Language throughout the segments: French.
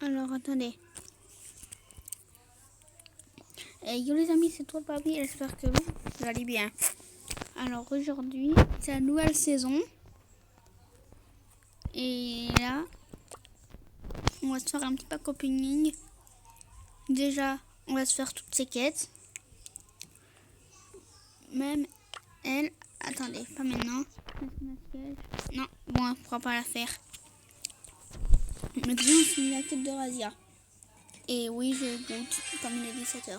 Alors, attendez. Yo les amis, c'est toi le papy, j'espère que vous allez bien. Alors aujourd'hui, c'est la nouvelle saison. Et là, on va se faire un petit pack opening. Déjà, on va se faire toutes ces quêtes. Même elle. Attendez, pas maintenant. Non, bon, on ne pourra pas la faire. Maintenant, on finit la quête de Razia. Et oui, je goûte comme il est 17h.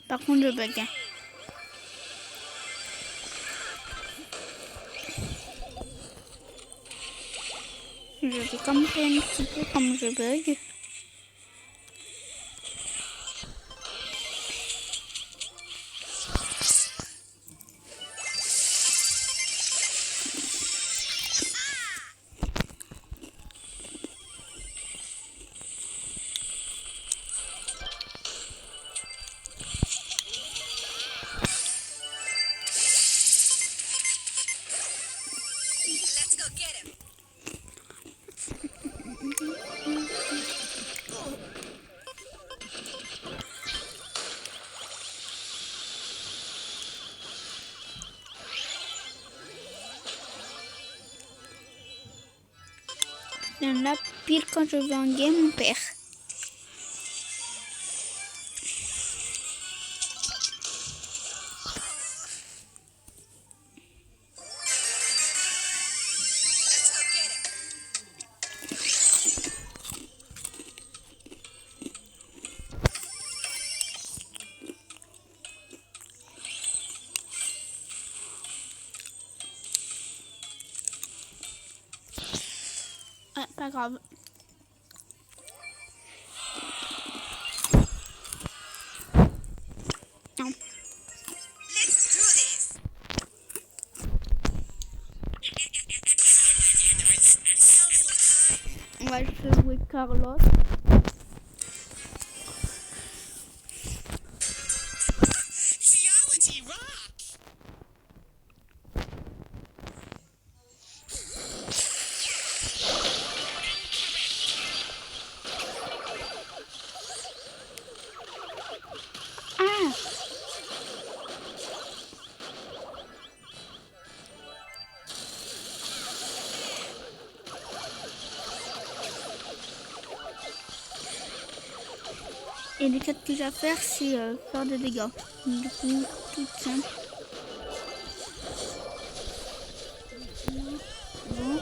Par contre, je bug. Je vais commenter un petit peu comme je bug. Et là, pile quand je vais en game, on perd. Ah, pas grave. Non. On va jouer Carlos. Ah! Et les quêtes que j'ai à faire, c'est faire des dégâts. Du coup, tout simple. Bon.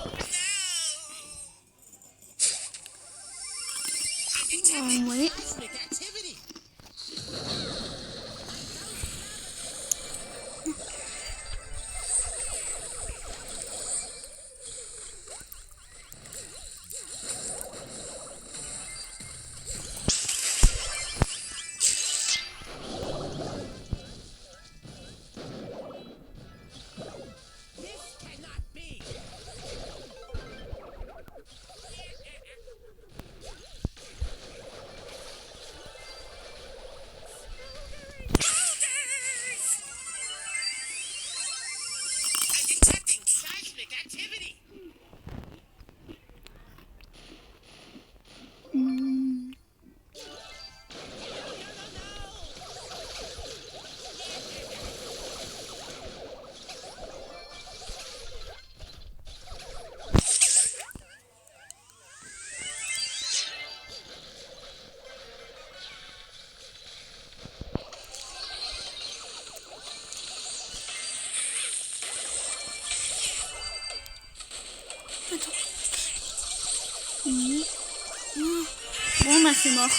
Oui. Bon, bah c'est mort.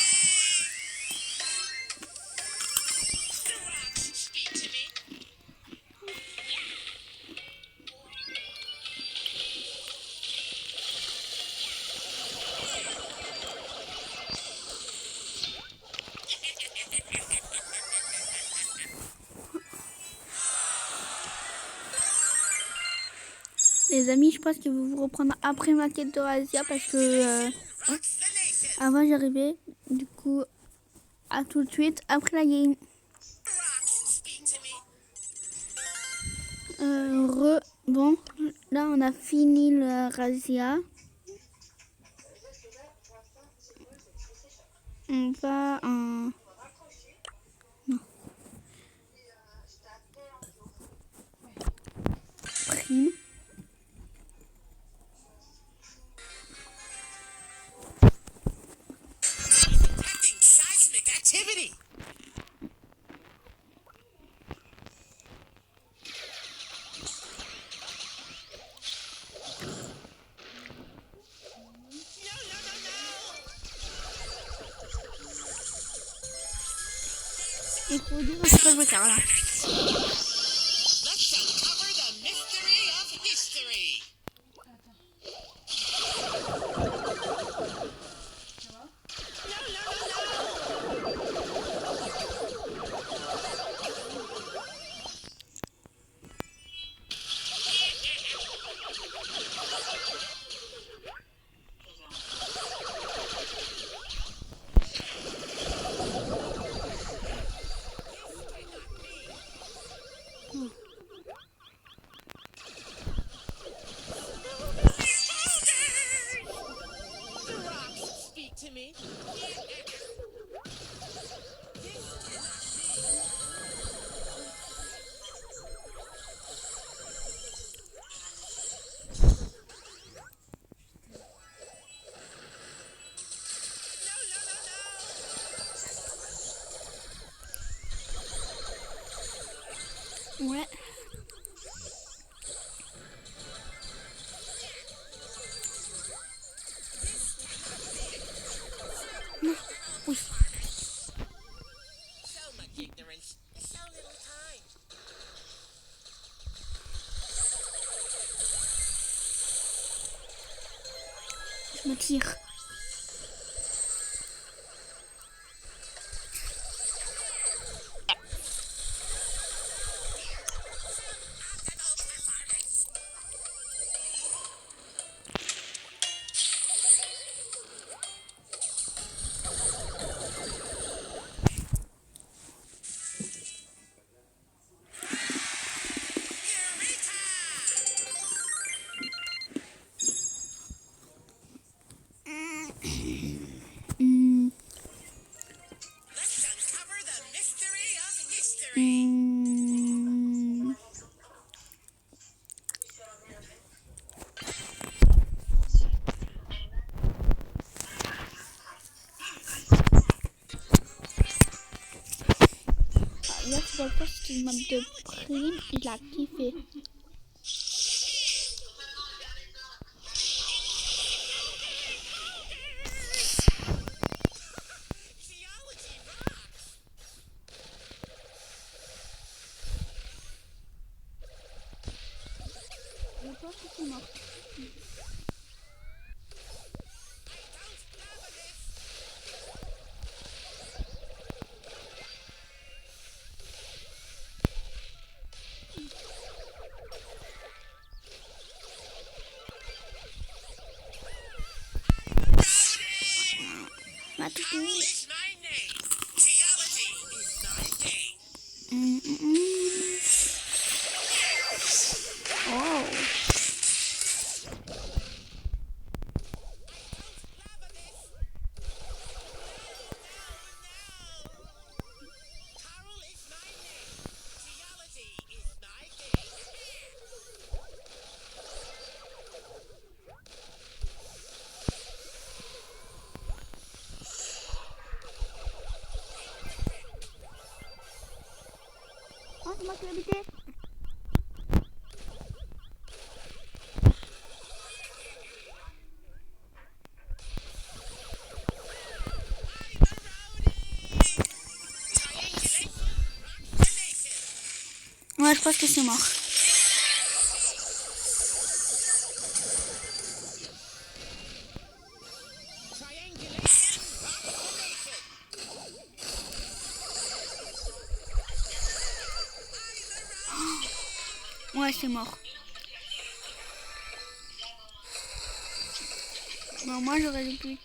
Les amis, je pense que je vais vous reprendre après ma quête de Razia parce que avant j'arrivais. Du coup, à tout de suite après la game. Bon, là on a fini le Razia. On va en... Non. Prime. Il faut dire ce que je veux faire là. Ouais. Non. Oui. Je me tire. Là, tu vois pas ce qu'il m'a de prime, il a kiffé. Je pense que c'est mort. Ma tout. Oh. Oh, c'est moi qui l'ai habité. Ouais, je pense que c'est mort. Ouais, c'est mort. Bon, moi j'aurais le but.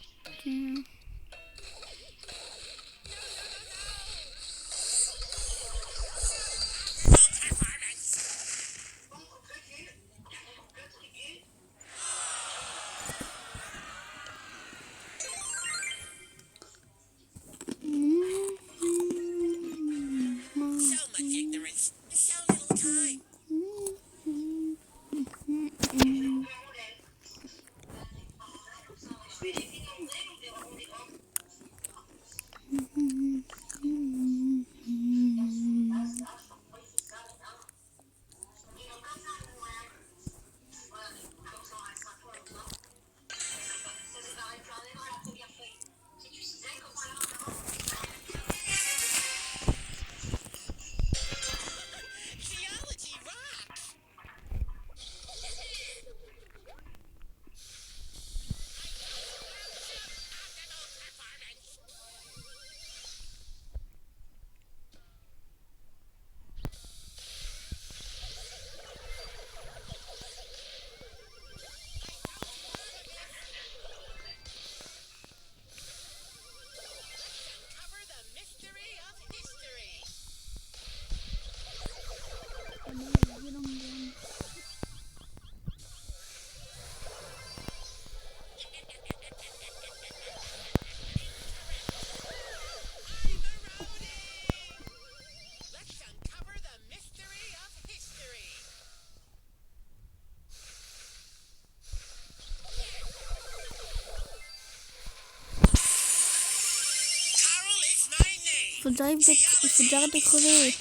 Il faut que j'arrête de crever.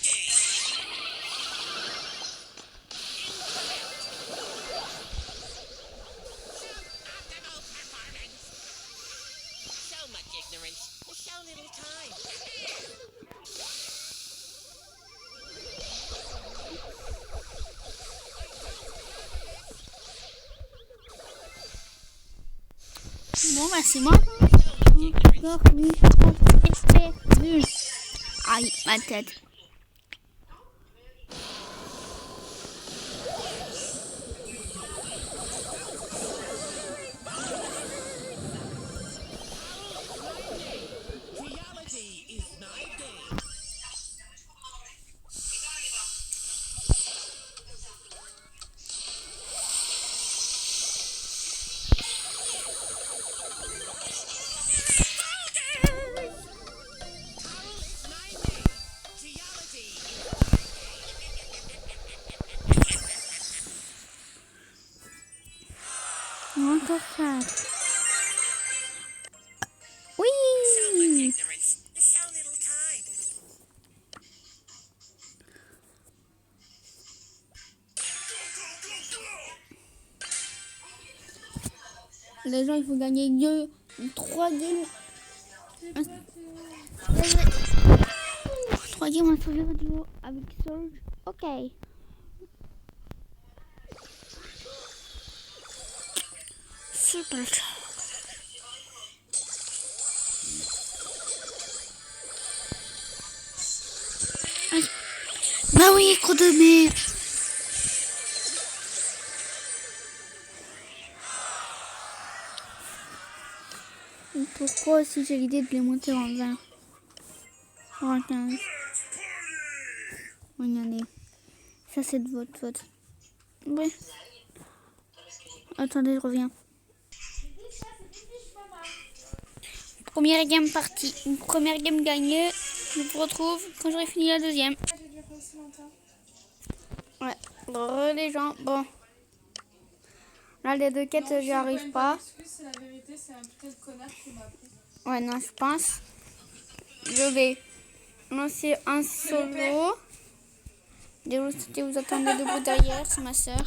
Bon, bah c'est moi. Aïe, ma tête. Encore ça. Oui. Les gens, il faut gagner 3 games. 3 games en solo duo avec Surge. Ok. Super. Bah oui, gros de merde. Pourquoi aussi j'ai l'idée de les monter en 20 ou en 15? Regardez. Ça c'est de votre faute. Ouais. Attendez, je reviens. Première game partie. Une première game gagnée. Je vous retrouve quand j'aurai fini la deuxième. Ouais. Bon, les gens. Bon. Là, les deux quêtes, j'y arrive pas. C'est la vérité, c'est un putain de connard qui m'a appris. Ouais, non, je pense. Je vais lancer un solo. Si vous attendez debout derrière, c'est ma soeur.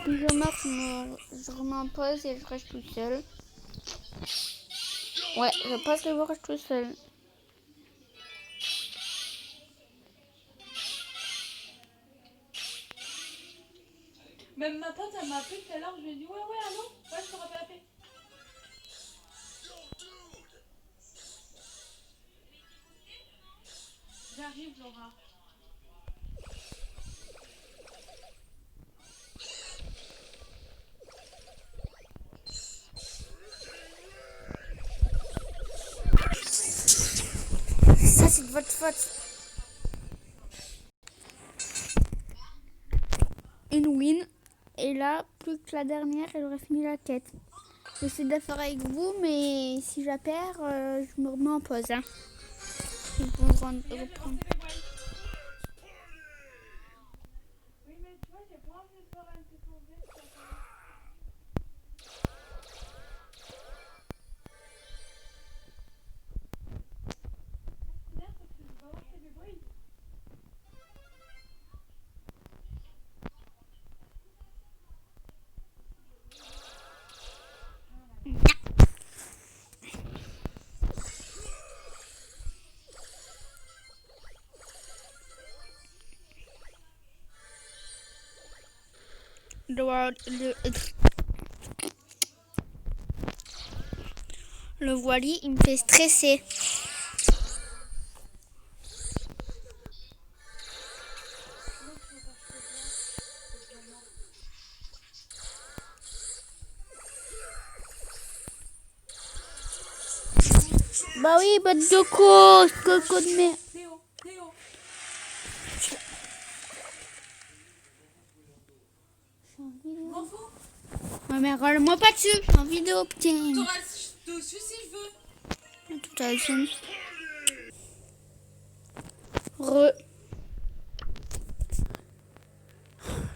Puis je meurs, je remets en pause et je reste tout seul. Ouais, je passe le voir tout seul. Même ma pote, elle m'a appelé tout à l'heure, je lui ai dit ouais, allô? Ouais, je te rappelle la paix. J'arrive, Laura. Votre. Une win. Et là, plus que la dernière, elle aurait fini la quête. J'essaie de la faire avec vous, mais si je la perds, je me remets en pause. Hein. Ils vont reprendre. Oui, mais tu vois, j'ai pas envie de faire un petit tour vite. Là, parce que je vais avoir fait du bruit. Le voilier, il me fait stresser. Bah oui, botte de coco de mer. Théo. Je m'en fous. Ouais, mais râle-moi pas dessus, je suis en vidéo, putain. T'auras dessus si je veux. Tout à l'heure. Re.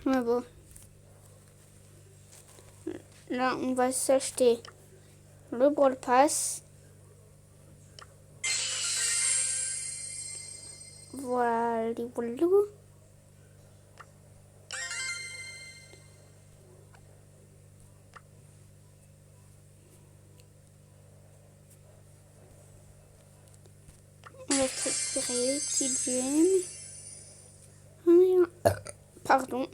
Ouais, bon. Là, on va s'acheter le Brawl Pass. Voilà. On va récupérer les petites gemmes. Pardon.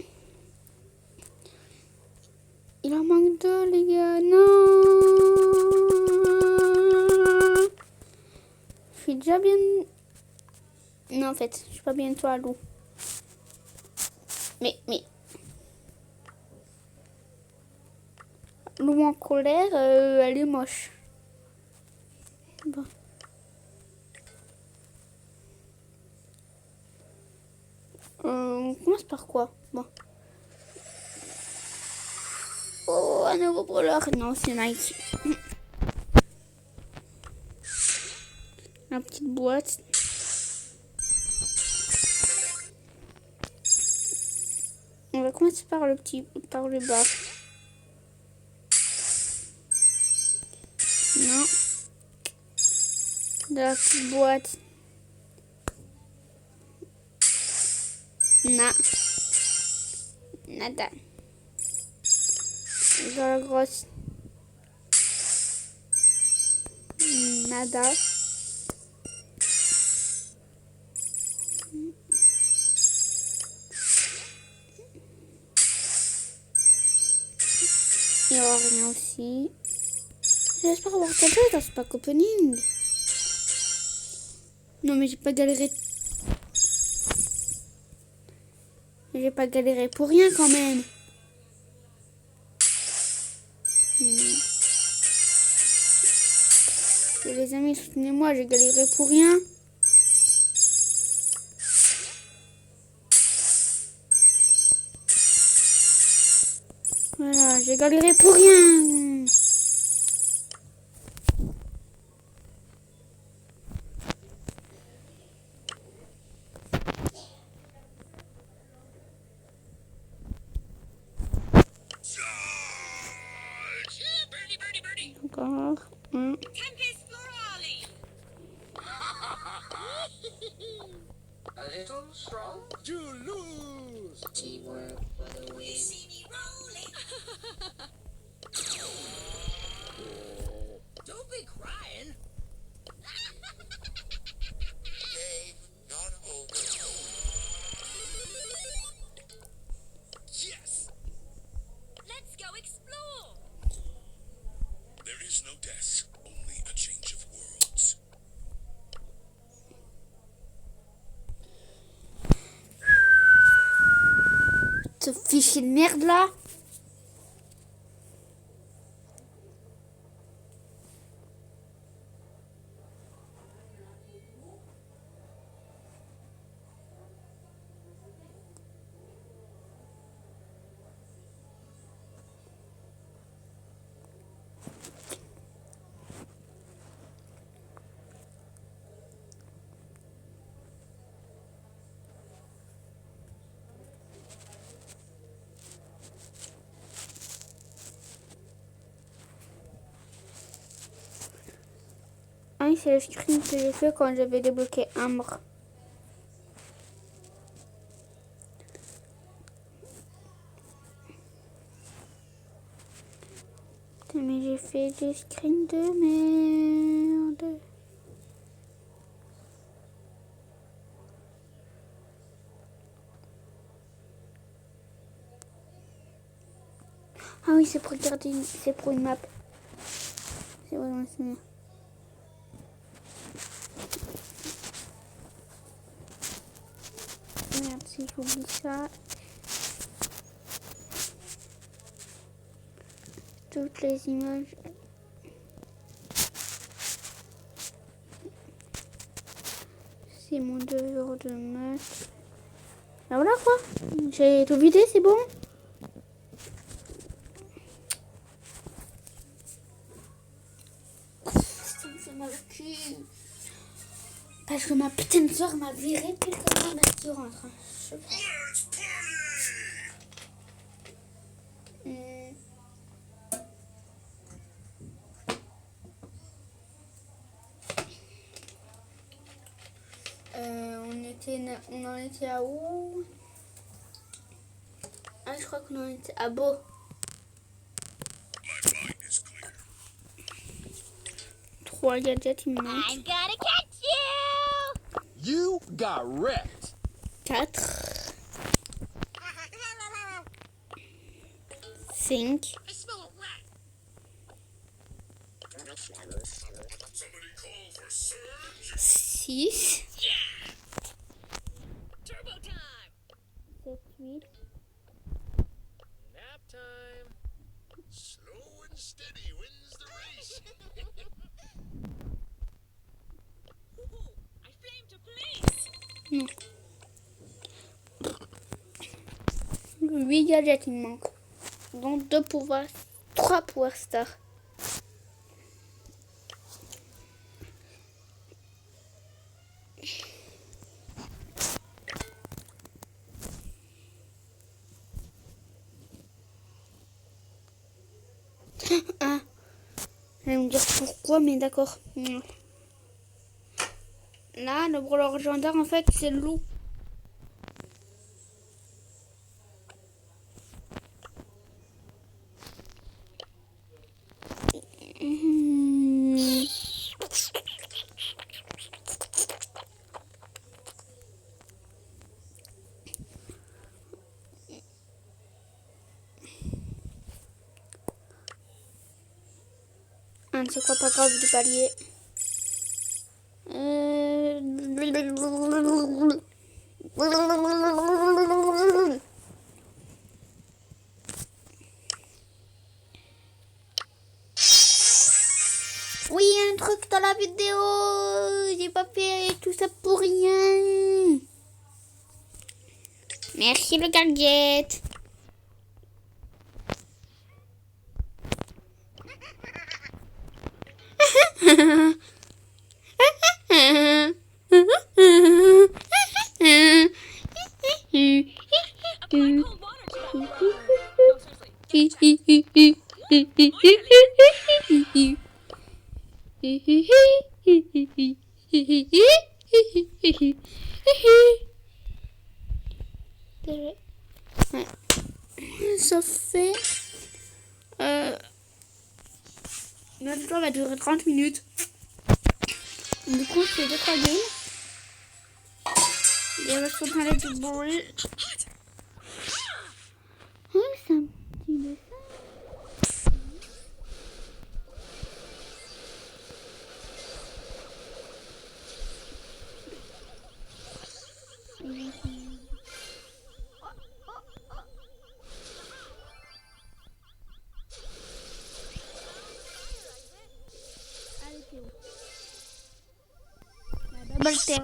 Il en manque deux, les gars. Non. Je suis déjà bien... Non, en fait, je suis pas bientôt à l'eau. Mais... L'eau en colère, elle est moche. Bon. On commence par quoi? Bon. Oh, un nouveau brawler. Non, c'est Nike. La petite boîte. On va commencer par par le bas. Non. De la petite boîte. Nada. De la grosse. Nada. Il n'y aura rien aussi. J'espère avoir quelque chose dans ce pack opening. Non, mais j'ai pas galéré. J'ai pas galéré pour rien quand même. Les amis, soutenez-moi, j'ai galéré pour rien. Voilà, j'ai galéré pour rien. Encore un. A little strong to lose. Teamwork for the win. See me rolling. Don't be crying. Game not over. Yes. Let's go explore. There is no death, only a change of worlds. Ce fichier de merde là. oui, c'est le screen que j'ai fait quand j'avais débloqué Ambre. Putain, mais j'ai fait des screens de merde. Ah oui, c'est pour regarder, c'est pour une map. C'est vrai, je me souviens. Merde, si j'oublie ça. Toutes les images. C'est mon devoir de maths. Ah voilà quoi. J'ai tout vidé, c'est bon. Ça me fait mal au cul. Parce que ma putain de soeur m'a viré pile comme un restaurant. Je sais pas. On en était à où? Ah, je crois qu'on en était à Beau. Trois gadgets, il me manque. I'm gonna catch you! You got wrecked. 4. 5. I smell a rat. 6. Turbo time! 7, 8. Nap time. Slow and steady wins the race. Ooh, I flame to police! Non. 8 gadgets, il me manque. Donc 2 pouvoirs. 3 pouvoirs stars. Ah, je vais me dire pourquoi, mais d'accord. Là, le brawler légendaire, en fait, c'est le loup. Ah, c'est quoi, pas grave, du palier. Oui, un truc dans la vidéo. J'ai pas fait tout ça pour rien. Merci le gadget. Apply cold water to that. No, seriously. Ouais. Ça fait... Notre vidéo va durer 30 minutes. Du coup, c'est 2-3 games. Et on va se parler du bruit. Oh, c'est un petit dessin. Allez, Théo. La double Théo.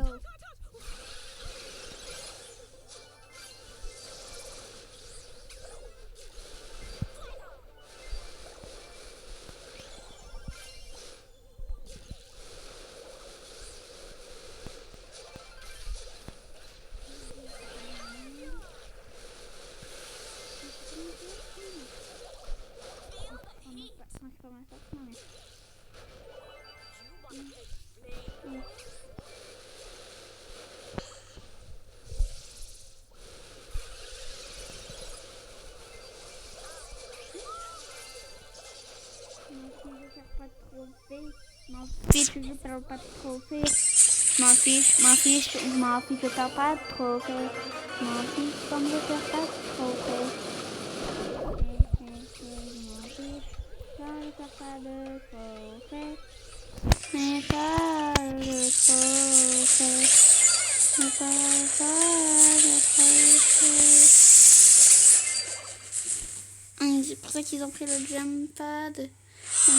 perds pas de trophée. Je m'en fiche, je perds pas de trophée. Je m'en fiche, je perds pas de trophée. Je m'en fiche comme je perds pas de trophée. Je m'en fiche quand je perds pas de trophée. Mais pas de trophée. Mais pas de trophée. C'est pour ça qu'ils ont pris le jump pad. Le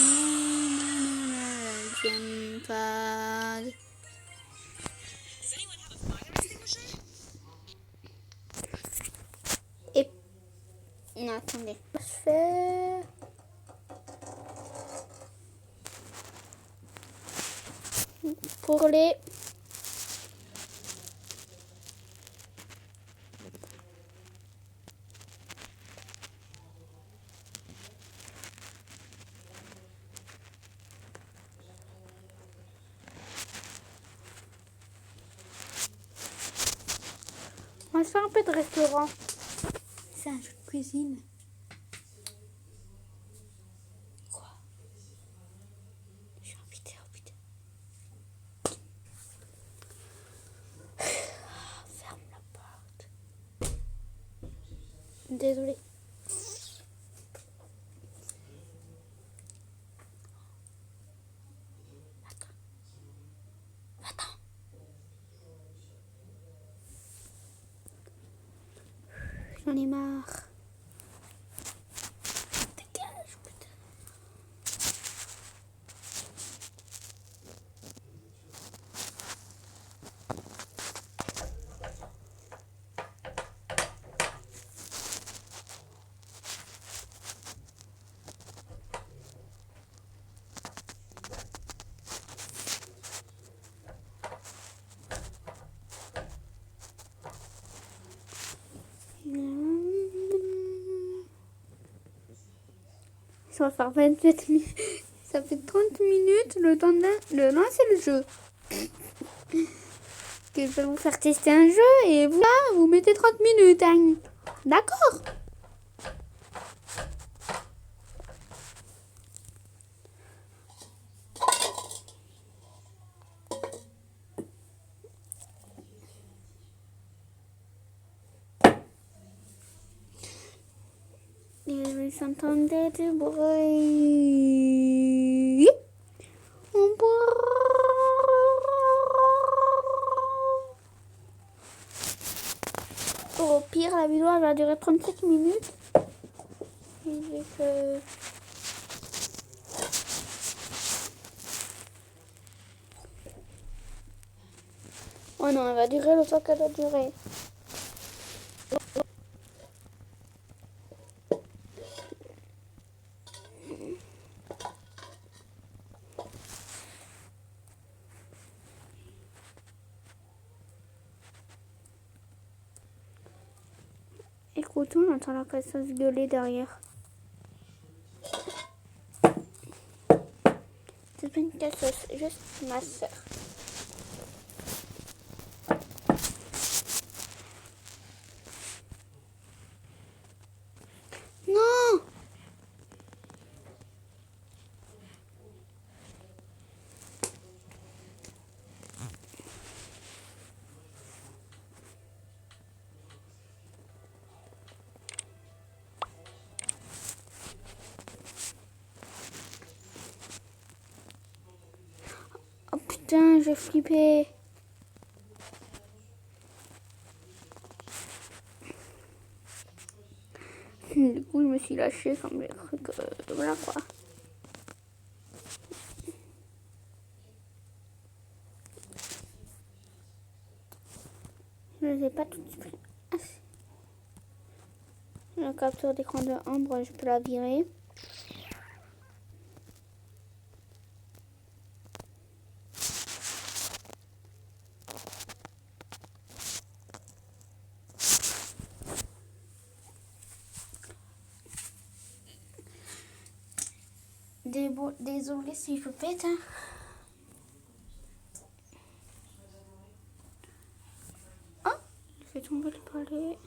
jump pad. Et... Non, attendez. Je vais faire... Pour les... On va se faire un peu de restaurant. C'est un jeu de cuisine. Quoi? Je suis invitée, oh putain. Ferme la porte. Désolée. Attends. J'en ai marre. Dégage, putain. Ça va faire 27 minutes. Ça fait 30 minutes le temps de lancer le jeu. Que je vais vous faire tester un jeu et vous, là, vous mettez 30 minutes. Hein. D'accord? Et vous entendez du bruit. Au pire, la vidéo elle va durer 37 minutes. Et vu que... Oh non, elle va durer le temps qu'elle doit durer. Écoute, on entend la casseuse gueuler derrière. C'est pas une casseuse, c'est juste ma soeur. Non! Oh putain, j'ai flippé. Du coup, je me suis lâchée comme j'ai cru que... Voilà quoi. Je les ai pas toutes prises. Ah, la capture d'écran de Ambre, je peux la virer. Désolée si je pète. Hein. Oh, je vais tomber le palais.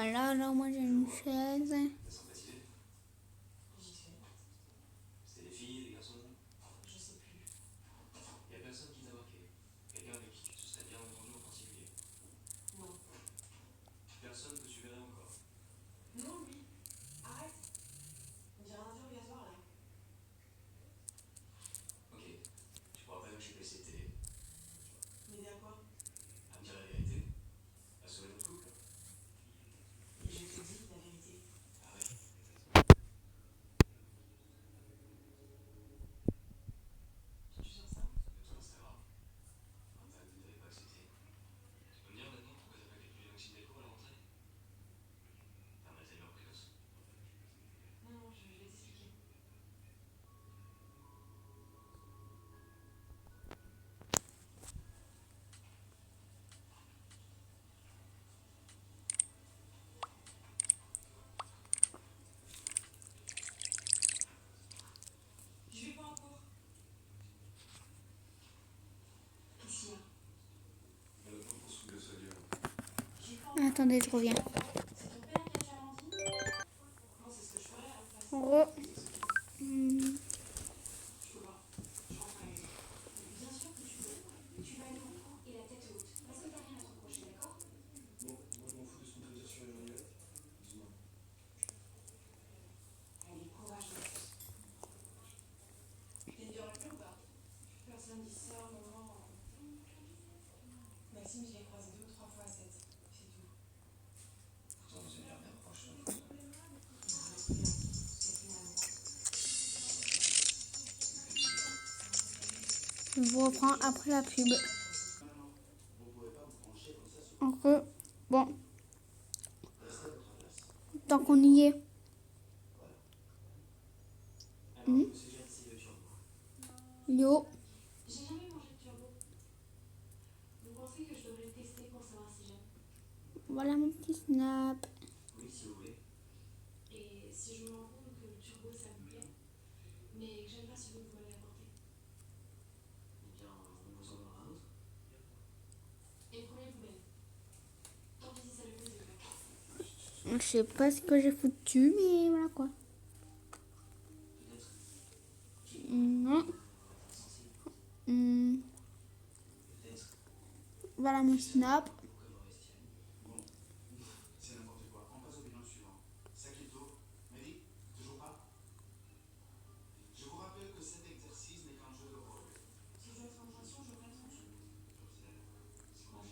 Voilà, alors moi j'ai une chaise. C'était des filles, des garçons? Je sais plus. Y a personne qui t'a marqué? Quelqu'un avec qui tu te serais bien entendu en particulier? Non. Personne que tu verrais encore? Non, lui. Arrête. On dirait un interrogatoire là. Ok. Tu pourras pas lâcher le télé. M'aider à quoi? À me dire la vérité. À sauver notre couple. Et je te dis la vérité. Ah ouais. Tu sors ça? Sur Instagram. Un tag que t'avais pas accepté. Tu peux me dire maintenant pourquoi t'as pas calculé le maximum d'écho à la rentrée? T'as un Alzheimer précoce? Non, non, je vais t'expliquer. Je vais pas encore. Qu'est-ce qu'il y a? Pour soulever sa gueule. Attendez, je reviens. C'est ton père qui a fait Amandine? Non, c'est ce que je ferais à la place. Hmm. Je peux pas. Je rentre à la maison. Bien sûr que tu peux. Tu vas aller au cours et la tête haute. Parce que t'as rien à te reprocher, d'accord? Bon, moi je m'en fous de ce qu'on peut dire sur Emmanuel. Dis-moi. Allez, courageuse. T'es dur à ou pas? Personne dit ça, maman. Maxime, je l'ai croisé 2 ou 3 fois à 7. C'est tout. Pourtant, vous avez l'air bien proche. Reste bien. C'est finalement. Je vous reprends après la pub. Donc, bon, tant qu'on y est. Hmm. Yo, J'ai jamais mangé de turbo. Vous pensez que je devrais le tester pour savoir si j'aime? voilà mon petit snap. Oui, si vous voulez. Et si je me rends compte que le turbo ça me plaît, mais que j'aime pas celui que vous m'avez apporté? Eh bien, on vous en donnera un autre. Et prenez vous-même. Tant pis si ça le plaisir. Je sais pas ce que j'ai foutu, mais voilà quoi. Non. Hmm. Voilà mon snap. C'est n'importe quoi. On passe au bilan suivant. Saqueto, Mehdi, toujours pas? Je vous rappelle que cet exercice n'est qu'un jeu de rôle. Si je dois être en tension, je prends attention. C'est quoi?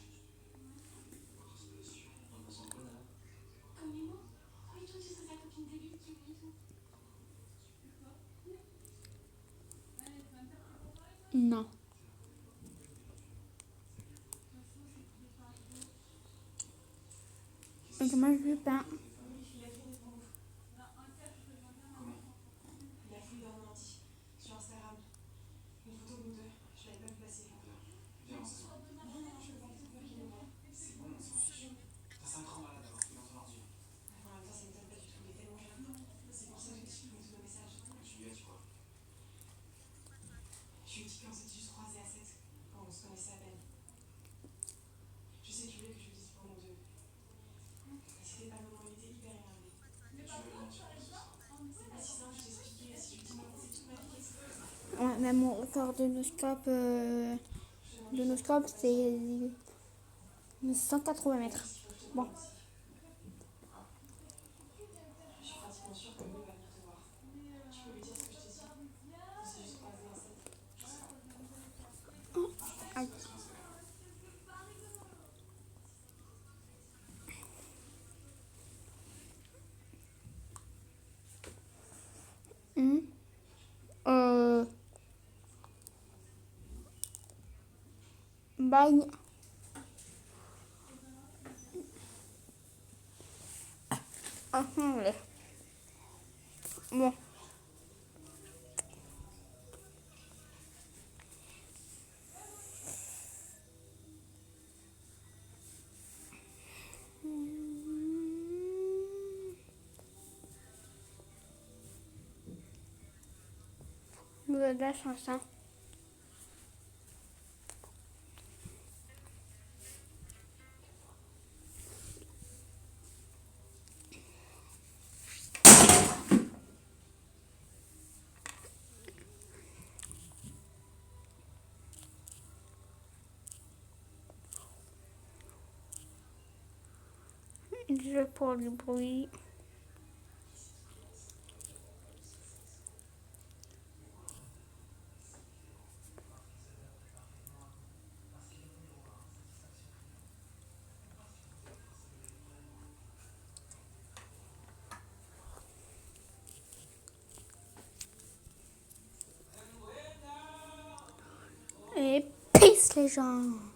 Votre solution, on passe en quoi là? Comme Nemo? Oui, toi, tu serais sa copine débile qui oublie tout. Non. Donc moi je veux pas. Il a fait des bons. Comment? Il a fait d'un ordi sur Instagram. Une photo de nous deux. Je l'avais pas placée. Viens, on s'assoit. Non, non, je veux pas que tu me vois. C'est bon, on s'en fiche. T'as 5 ans malade d'avoir fait dans ton ordi. En même temps, ça m'étonne pas du tout. Il est tellement jeune. C'est pour ça que j'ai supprimé tous nos messages. Tu lui as dit quoi? Je lui ai dit qu'on s'était juste croisés à 7, quand on se connaissait à peine. Je sais que tu voulais que je le dise pour nous deux. C'était pas le moment, il était hyper énervé. Tu veux mentir pour ce soir? C'est pas si simple, je t'ai expliqué. Si je dis non, c'est toute ma vie qui explose. Ouais, même mon record de noscope c'est 180 mètres. Bon. Je suis pratiquement sûre que lui va venir te voir. Tu peux lui dire ce que je t'ai dit. On s'est juste croisés à 7. Je sais pas. Aïe. Hmm. Bye. Ah, ouais. Bon. Vous avez de la chance, hein. Je pour le bruit. Et peace les gens.